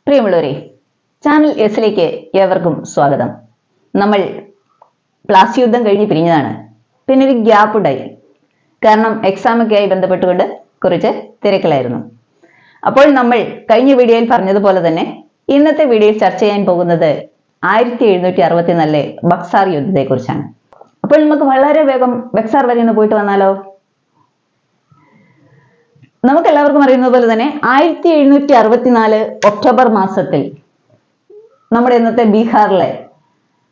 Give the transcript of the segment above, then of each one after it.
പ്രിയമുള്ളവരെ, ചാനൽ എസിലേക്ക് ഏവർക്കും സ്വാഗതം. നമ്മൾ പ്ലാസി യുദ്ധം കഴിഞ്ഞ് പിരിഞ്ഞതാണ്. പിന്നെ ഒരു ഗ്യാപ്പ് ഉണ്ടായി. കാരണം എക്സാമൊക്കെ ആയി ബന്ധപ്പെട്ടുകൊണ്ട് കുറച്ച് തിരക്കിലായിരുന്നു. അപ്പോൾ നമ്മൾ കഴിഞ്ഞ വീഡിയോയിൽ പറഞ്ഞതുപോലെ തന്നെ ഇന്നത്തെ വീഡിയോയിൽ ചർച്ച ചെയ്യാൻ പോകുന്നത് 1764 ബക്സാർ യുദ്ധത്തെ കുറിച്ചാണ്. അപ്പോൾ നമുക്ക് വളരെ വേഗം ബക്സാർ വരെ ഒന്ന് പോയിട്ട് വന്നാലോ? നമുക്ക് എല്ലാവർക്കും അറിയുന്നത് പോലെ തന്നെ 1764 ഒക്ടോബർ മാസത്തിൽ നമ്മുടെ ഇന്നത്തെ ബീഹാറിലെ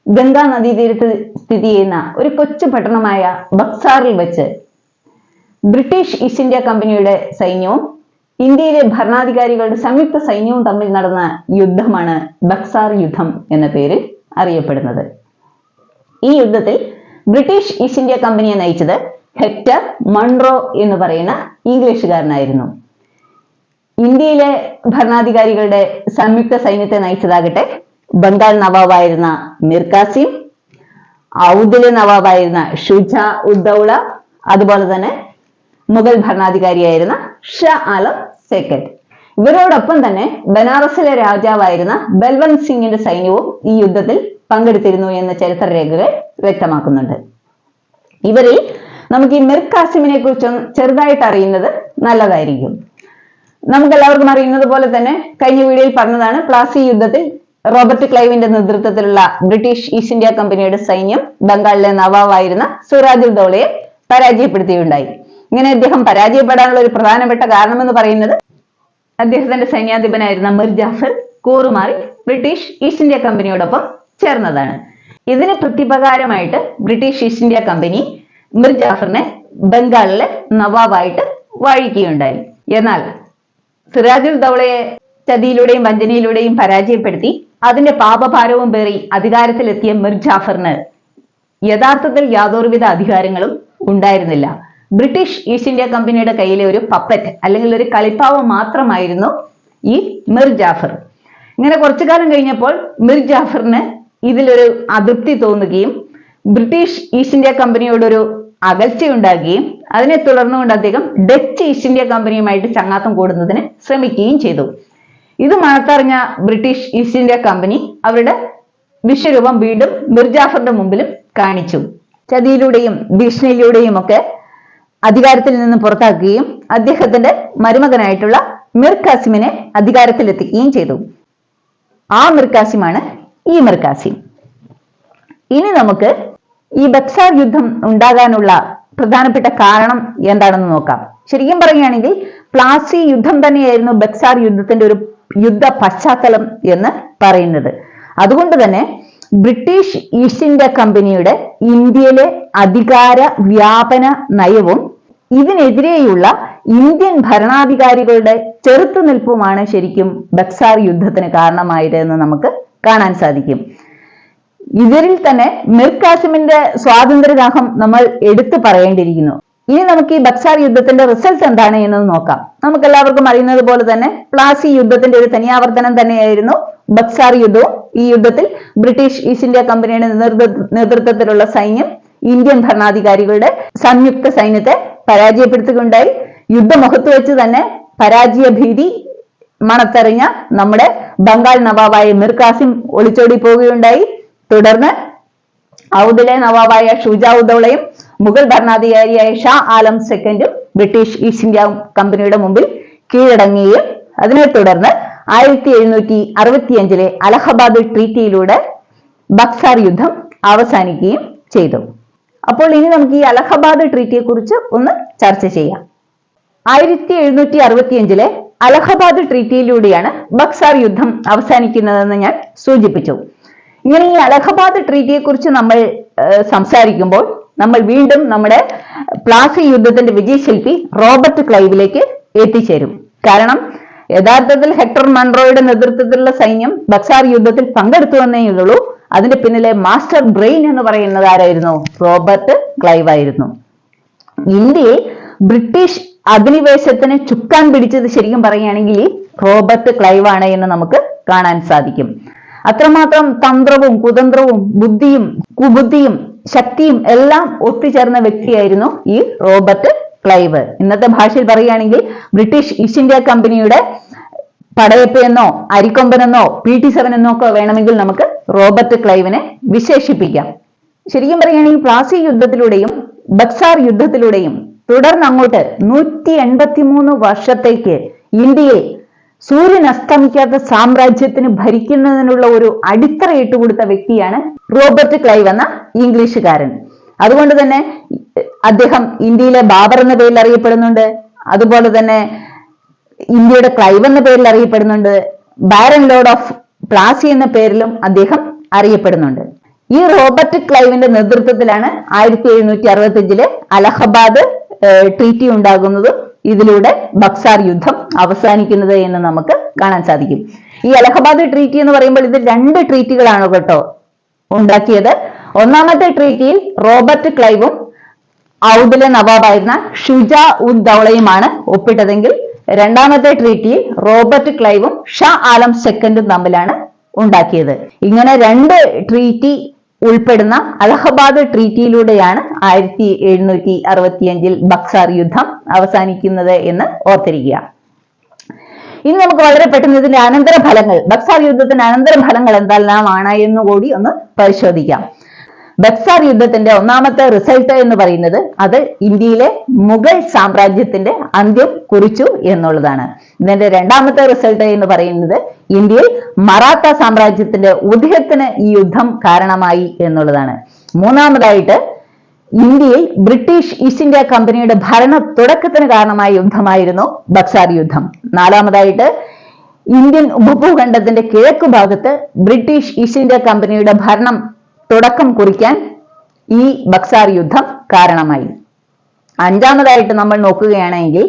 ഗംഗാ നദീതീരത്ത് സ്ഥിതി ചെയ്യുന്ന ഒരു കൊച്ചു പട്ടണമായ ബക്സാറിൽ വെച്ച് ബ്രിട്ടീഷ് ഈസ്റ്റ് ഇന്ത്യ കമ്പനിയുടെ സൈന്യവും ഇന്ത്യയിലെ ഭരണാധികാരികളുടെ സംയുക്ത സൈന്യവും തമ്മിൽ നടന്ന യുദ്ധമാണ് ബക്സാർ യുദ്ധം എന്ന പേരിൽ അറിയപ്പെടുന്നത്. ഈ യുദ്ധത്തിൽ ബ്രിട്ടീഷ് ഈസ്റ്റ് ഇന്ത്യ കമ്പനിയെ നയിച്ചത് ഹെക്ടർ മൺറോ എന്ന് പറയുന്ന ഇംഗ്ലീഷുകാരനായിരുന്നു. ഇന്ത്യയിലെ ഭരണാധികാരികളുടെ സംയുക്ത സൈന്യത്തെ നയിച്ചതാകട്ടെ ബംഗാൾ നവാബായിരുന്ന മീർ കാസിം, ഔദിലെ നവാബായിരുന്ന ഷുജാ ഉദ്ദൗള, അതുപോലെ തന്നെ മുഗൾ ഭരണാധികാരിയായിരുന്ന ഷാ ആലം സെക്കൻഡ്. ഇവരോടൊപ്പം തന്നെ ബനാറസിലെ രാജാവായിരുന്ന ബൽവന്ത് സിംഗിന്റെ സൈന്യവും ഈ യുദ്ധത്തിൽ പങ്കെടുത്തിരുന്നു എന്ന് ചരിത്ര രേഖകൾ വ്യക്തമാക്കുന്നുണ്ട്. ഇവരിൽ നമുക്ക് ഈ മീർ കാസിമിനെ കുറിച്ച് ചെറുതായിട്ട് അറിയുന്നത് നല്ലതായിരിക്കും. നമുക്ക് എല്ലാവർക്കും അറിയുന്നത് പോലെ തന്നെ കഴിഞ്ഞ വീഡിയോയിൽ പറഞ്ഞതാണ്, പ്ലാസി യുദ്ധത്തിൽ റോബർട്ട് ക്ലൈവിന്റെ നേതൃത്വത്തിലുള്ള ബ്രിട്ടീഷ് ഈസ്റ്റ് ഇന്ത്യ കമ്പനിയുടെ സൈന്യം ബംഗാളിലെ നവാബായിരുന്ന സിറാജുദ്ദൗളയെ പരാജയപ്പെടുത്തിയുണ്ടായി. ഇങ്ങനെ അദ്ദേഹം പരാജയപ്പെടാനുള്ള ഒരു പ്രധാനപ്പെട്ട കാരണമെന്ന് പറയുന്നത് അദ്ദേഹത്തിന്റെ സൈന്യാധിപനായിരുന്ന മിർ ജാഫർ കൂറുമാറി ബ്രിട്ടീഷ് ഈസ്റ്റ് ഇന്ത്യ കമ്പനിയോടൊപ്പം ചേർന്നതാണ്. ഇതിന് പ്രത്യുപകാരമായിട്ട് British East India company Mir ജാഫറിനെ ബംഗാളിലെ നവാബായിട്ട് വാഴിക്കുകയുണ്ടായി. എന്നാൽ സിറാജുദ്ദൗളയെ ചതിയിലൂടെയും വഞ്ചനയിലൂടെയും പരാജയപ്പെടുത്തി അതിന്റെ പാപഭാരവും പേറി അധികാരത്തിലെത്തിയ മിർ ജാഫറിന് യഥാർത്ഥത്തിൽ യാതൊരുവിധ അധികാരങ്ങളും ഉണ്ടായിരുന്നില്ല. ബ്രിട്ടീഷ് ഈസ്റ്റ് ഇന്ത്യ കമ്പനിയുടെ കയ്യിലെ ഒരു പപ്പറ്റ് അല്ലെങ്കിൽ ഒരു കളിപ്പാവം മാത്രമായിരുന്നു ഈ മിർ ജാഫർ. ഇങ്ങനെ കുറച്ചു കാലം കഴിഞ്ഞപ്പോൾ മിർ ജാഫറിന് ഇതിലൊരു അതൃപ്തി തോന്നുകയും ബ്രിട്ടീഷ് ഈസ്റ്റ് ഇന്ത്യ കമ്പനിയോടൊരു അകൽച്ചയുണ്ടാകുകയും അതിനെ തുടർന്നുകൊണ്ട് അദ്ദേഹം ഡച്ച് ഈസ്റ്റ് ഇന്ത്യ കമ്പനിയുമായിട്ട് ചങ്ങാത്തം കൂടുന്നതിന് ശ്രമിക്കുകയും ചെയ്തു. ഇത് മണത്തറിഞ്ഞ ബ്രിട്ടീഷ് ഈസ്റ്റ് ഇന്ത്യ കമ്പനി അവരുടെ വിശ്വരൂപം വീണ്ടും മിർ ജാഫറിന്റെ മുമ്പിലും കാണിച്ചു. ചതിയിലൂടെയും ഭീഷണിയിലൂടെയും ഒക്കെ അധികാരത്തിൽ നിന്ന് പുറത്താക്കുകയും അദ്ദേഹത്തിന്റെ മരുമകനായിട്ടുള്ള മീർ കാസിമിനെ അധികാരത്തിലെത്തിക്കുകയും ചെയ്തു. ആ മീർ കാസിമാണ് ഈ മീർ കാസിം. ഇനി നമുക്ക് ഈ ബക്സാർ യുദ്ധം ഉണ്ടാകാനുള്ള പ്രധാനപ്പെട്ട കാരണം എന്താണെന്ന് നോക്കാം. ശരിക്കും പറയുകയാണെങ്കിൽ പ്ലാസി യുദ്ധം തന്നെയായിരുന്നു ബക്സാർ യുദ്ധത്തിന്റെ ഒരു യുദ്ധ പശ്ചാത്തലം എന്ന് പറയുന്നത്. അതുകൊണ്ട് തന്നെ ബ്രിട്ടീഷ് ഈസ്റ്റ് ഇന്ത്യ കമ്പനിയുടെ ഇന്ത്യയിലെ അധികാര വ്യാപന നയവും ഇതിനെതിരെയുള്ള ഇന്ത്യൻ ഭരണാധികാരികളുടെ ചെറുത്തുനിൽപ്പുമാണ് ശരിക്കും ബക്സാർ യുദ്ധത്തിന് കാരണമായത് എന്ന് നമുക്ക് കാണാൻ സാധിക്കും. ഇവരിൽ തന്നെ മീർ കാസിമിന്റെ സ്വാതന്ത്ര്യദാഹം നമ്മൾ എടുത്തു പറയേണ്ടിയിരിക്കുന്നു. ഇനി നമുക്ക് ഈ ബക്സാർ യുദ്ധത്തിന്റെ റിസൾട്ട് എന്താണ് എന്ന് നോക്കാം. നമുക്ക് എല്ലാവർക്കും അറിയുന്നത് പോലെ തന്നെ പ്ലാസി യുദ്ധത്തിന്റെ ഒരു തനിയാവർത്തനം തന്നെയായിരുന്നു ബക്സാർ യുദ്ധവും. ഈ യുദ്ധത്തിൽ ബ്രിട്ടീഷ് ഈസ്റ്റ് ഇന്ത്യ കമ്പനിയുടെ നേതൃത്വത്തിലുള്ള സൈന്യം ഇന്ത്യൻ ഭരണാധികാരികളുടെ സംയുക്ത സൈന്യത്തെ പരാജയപ്പെടുത്തുകയുണ്ടായി. യുദ്ധമുഖത്ത് വെച്ച് തന്നെ പരാജയ ഭീതി മണത്തറിഞ്ഞ നമ്മുടെ ബംഗാൾ നവാബായ മീർ കാസിം ഒളിച്ചോടി പോവുകയുണ്ടായി. തുടർന്ന് ഔദിലെ നവാബായ ഷുജാ ഉദ്ദൗളയും മുഗൾ ഭരണാധികാരിയായ ഷാ ആലം സെക്കൻഡും ബ്രിട്ടീഷ് ഈസ്റ്റ് ഇന്ത്യ കമ്പനിയുടെ മുമ്പിൽ കീഴടങ്ങുകയും അതിനെ തുടർന്ന് 1765 അലഹബാദ് ട്രീറ്റിയിലൂടെ ബക്സാർ യുദ്ധം അവസാനിക്കുകയും ചെയ്തു. അപ്പോൾ ഇനി നമുക്ക് ഈ അലഹബാദ് ട്രീറ്റിയെ കുറിച്ച് ഒന്ന് ചർച്ച ചെയ്യാം. 1765 അലഹബാദ് ട്രീറ്റിയിലൂടെയാണ് ബക്സാർ യുദ്ധം അവസാനിക്കുന്നതെന്ന് ഞാൻ സൂചിപ്പിച്ചു. ഇങ്ങനെ ഈ അലഹബാദ് ട്രീറ്റിയെ കുറിച്ച് നമ്മൾ സംസാരിക്കുമ്പോൾ നമ്മൾ വീണ്ടും നമ്മുടെ പ്ലാസി യുദ്ധത്തിന്റെ വിജയശില്പി റോബർട്ട് ക്ലൈവിലേക്ക് എത്തിച്ചേരും. കാരണം യഥാർത്ഥത്തിൽ ഹെക്ടർ മൺറോയുടെ നേതൃത്വത്തിലുള്ള സൈന്യം ബക്സാർ യുദ്ധത്തിൽ പങ്കെടുത്തു എന്നേ ഉള്ളൂ. അതിന്റെ പിന്നിലെ മാസ്റ്റർ ബ്രെയിൻ എന്ന് പറയുന്നത് ആരായിരുന്നു? റോബർട്ട് ക്ലൈവ് ആയിരുന്നു. ഇന്ത്യയിൽ ബ്രിട്ടീഷ് അധിനിവേശത്തിന് ചുക്കാൻ പിടിച്ചത് ശരിക്കും പറയുകയാണെങ്കിൽ റോബർട്ട് ക്ലൈവ് ആണ് എന്ന് നമുക്ക് കാണാൻ സാധിക്കും. അത്രമാത്രം തന്ത്രവും കുതന്ത്രവും ബുദ്ധിയും കുബുദ്ധിയും ശക്തിയും എല്ലാം ഒത്തുചേർന്ന വ്യക്തിയായിരുന്നു ഈ റോബർട്ട് ക്ലൈവ്. ഇന്നത്തെ ഭാഷയിൽ പറയുകയാണെങ്കിൽ ബ്രിട്ടീഷ് ഈസ്റ്റ് ഇന്ത്യ കമ്പനിയുടെ പടയപ്പ എന്നോ അരിക്കൊമ്പനെന്നോ PT7 എന്നോ ഒക്കെ വേണമെങ്കിൽ നമുക്ക് റോബർട്ട് ക്ലൈവിനെ വിശേഷിപ്പിക്കാം. ശരിക്കും പറയുകയാണെങ്കിൽ പ്ലാസി യുദ്ധത്തിലൂടെയും ബക്സാർ യുദ്ധത്തിലൂടെയും തുടർന്ന് അങ്ങോട്ട് 183 വർഷത്തേക്ക് ഇന്ത്യയെ സൂര്യൻ അസ്തമിക്കാത്ത സാമ്രാജ്യത്തിന് ഭരിക്കുന്നതിനുള്ള ഒരു അടിത്തറ ഇട്ടുകൊടുത്ത വ്യക്തിയാണ് റോബർട്ട് ക്ലൈവ് എന്ന ഇംഗ്ലീഷുകാരൻ. അതുകൊണ്ട് തന്നെ അദ്ദേഹം ഇന്ത്യയിലെ ബാബർ എന്ന പേരിൽ അറിയപ്പെടുന്നുണ്ട്. അതുപോലെ തന്നെ ഇന്ത്യയുടെ ക്ലൈവ് എന്ന പേരിൽ അറിയപ്പെടുന്നുണ്ട്. ബാരൻ ലോർഡ് ഓഫ് പ്ലാസി എന്ന പേരിലും അദ്ദേഹം അറിയപ്പെടുന്നുണ്ട്. ഈ റോബർട്ട് ക്ലൈവിന്റെ നേതൃത്വത്തിലാണ് 1765 അലഹബാദ് ട്രീറ്റി ഉണ്ടാകുന്നതും ഇതിലൂടെ ബക്സാർ യുദ്ധം അവസാനിക്കുന്നത് എന്ന് നമുക്ക് കാണാൻ സാധിക്കും. ഈ അലഹബാദ് ട്രീറ്റി എന്ന് പറയുമ്പോൾ ഇത് 2 ട്രീറ്റികളാണ് കേട്ടോ ഉണ്ടാക്കിയത്. ഒന്നാമത്തെ ട്രീറ്റിയിൽ റോബർട്ട് ക്ലൈവും ഔദിലെ നവാബായിരുന്ന ഷുജാ ഉദ് ദൗളയുമാണ് ഒപ്പിട്ടതെങ്കിൽ രണ്ടാമത്തെ ട്രീറ്റിയിൽ റോബർട്ട് ക്ലൈവും ഷാ ആലം സെക്കൻഡും തമ്മിലാണ് ഉണ്ടാക്കിയത്. ഇങ്ങനെ 2 ട്രീറ്റി ഉൾപ്പെടുന്ന അലഹബാദ് ട്രീറ്റിയിലൂടെയാണ് 1765 ബക്സാർ യുദ്ധം അവസാനിക്കുന്നത് എന്ന് ഓർത്തിരിക്കുക. ഇനി നമുക്ക് വളരെ പെട്ടെന്ന് ഇതിന്റെ അനന്തരഫലങ്ങൾ, ബക്സാർ യുദ്ധത്തിന്റെ അനന്തരഫലങ്ങൾ എന്തെല്ലാമാണ് എന്നുകൂടി ഒന്ന് പരിശോധിക്കാം. ബക്സാർ യുദ്ധത്തിന്റെ ഒന്നാമത്തെ റിസൾട്ട് എന്ന് പറയുന്നത് അത് ഇന്ത്യയിലെ മുഗൾ സാമ്രാജ്യത്തിന്റെ അന്ത്യം കുറിച്ചു എന്നുള്ളതാണ്. ഇതിന്റെ രണ്ടാമത്തെ റിസൾട്ട് എന്ന് പറയുന്നത് ഇന്ത്യയിൽ മറാത്ത സാമ്രാജ്യത്തിന്റെ ഉദയത്തിന് ഈ യുദ്ധം കാരണമായി എന്നുള്ളതാണ്. മൂന്നാമതായിട്ട് ഇന്ത്യയിൽ ബ്രിട്ടീഷ് ഈസ്റ്റ് ഇന്ത്യ കമ്പനിയുടെ ഭരണ തുടക്കത്തിന് കാരണമായ യുദ്ധമായിരുന്നു ബക്സാർ യുദ്ധം. നാലാമതായിട്ട് ഇന്ത്യൻ ഉപഭൂഖണ്ഡത്തിന്റെ കിഴക്കു ഭാഗത്ത് ബ്രിട്ടീഷ് ഈസ്റ്റ് ഇന്ത്യ കമ്പനിയുടെ ഭരണം തുടക്കം കുറിക്കാൻ ഈ ബക്സാർ യുദ്ധം കാരണമായി. അഞ്ചാമതായിട്ട് നമ്മൾ നോക്കുകയാണെങ്കിൽ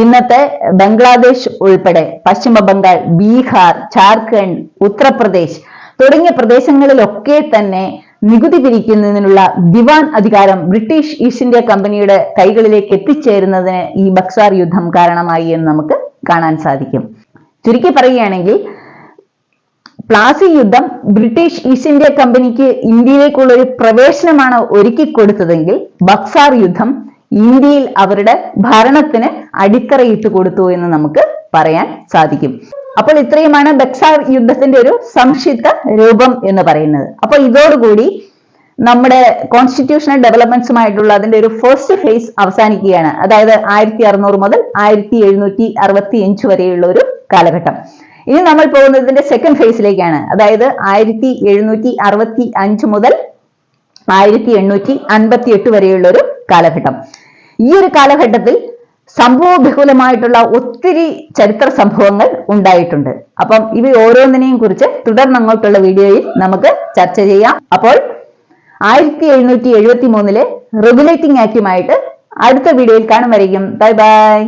ഇന്നത്തെ ബംഗ്ലാദേശ് ഉൾപ്പെടെ പശ്ചിമ ബംഗാൾ, ബീഹാർ, ജാർഖണ്ഡ്, ഉത്തർപ്രദേശ് തുടങ്ങിയ പ്രദേശങ്ങളിലൊക്കെ തന്നെ നികുതി പിരിക്കുന്നതിനുള്ള ദിവാൻ അധികാരം ബ്രിട്ടീഷ് ഈസ്റ്റ് ഇന്ത്യ കമ്പനിയുടെ കൈകളിലേക്ക് എത്തിച്ചേരുന്നതിന് ഈ ബക്സാർ യുദ്ധം കാരണമായി എന്ന് നമുക്ക് കാണാൻ സാധിക്കും. ചുരുക്കി പറയുകയാണെങ്കിൽ പ്ലാസി യുദ്ധം ബ്രിട്ടീഷ് ഈസ്റ്റ് ഇന്ത്യ കമ്പനിക്ക് ഇന്ത്യയിലേക്കുള്ള ഒരു പ്രവേശനമാണ് ഒരുക്കി കൊടുത്തതെങ്കിൽ ബക്സാർ യുദ്ധം ഇന്ത്യയിൽ അവരുടെ ഭരണത്തിന് അടിത്തറയിട്ട് കൊടുത്തു എന്ന് നമുക്ക് പറയാൻ സാധിക്കും. അപ്പോൾ ഇത്രയുമാണ് ബക്സാർ യുദ്ധത്തിന്റെ ഒരു സംക്ഷിപ്ത രൂപം എന്ന് പറയുന്നത്. അപ്പോൾ ഇതോടുകൂടി നമ്മുടെ കോൺസ്റ്റിറ്റ്യൂഷണൽ ഡെവലപ്മെന്റ്സുമായിട്ടുള്ള അതിന്റെ ഒരു ഫസ്റ്റ് ഫേസ് അവസാനിക്കുകയാണ്. അതായത് 1600 മുതൽ 1765 വരെയുള്ള ഒരു കാലഘട്ടം. ഇനി നമ്മൾ പോകുന്നതിന്റെ സെക്കൻഡ് ഫേസിലേക്കാണ്. അതായത് 1765 മുതൽ 1858 വരെയുള്ള ഒരു കാലഘട്ടം. ഈ ഒരു കാലഘട്ടത്തിൽ സംഭവബഹുലമായിട്ടുള്ള ഒത്തിരി ചരിത്ര സംഭവങ്ങൾ ഉണ്ടായിട്ടുണ്ട്. അപ്പം ഇവ ഓരോന്നിനെയും കുറിച്ച് തുടർന്നങ്ങോട്ടുള്ള വീഡിയോയിൽ നമുക്ക് ചർച്ച ചെയ്യാം. അപ്പോൾ 1773 റെഗുലേറ്റിംഗ് ആക്റ്റുമായിട്ട് അടുത്ത വീഡിയോയിൽ കാണും വരയ്ക്കും. Bye bye.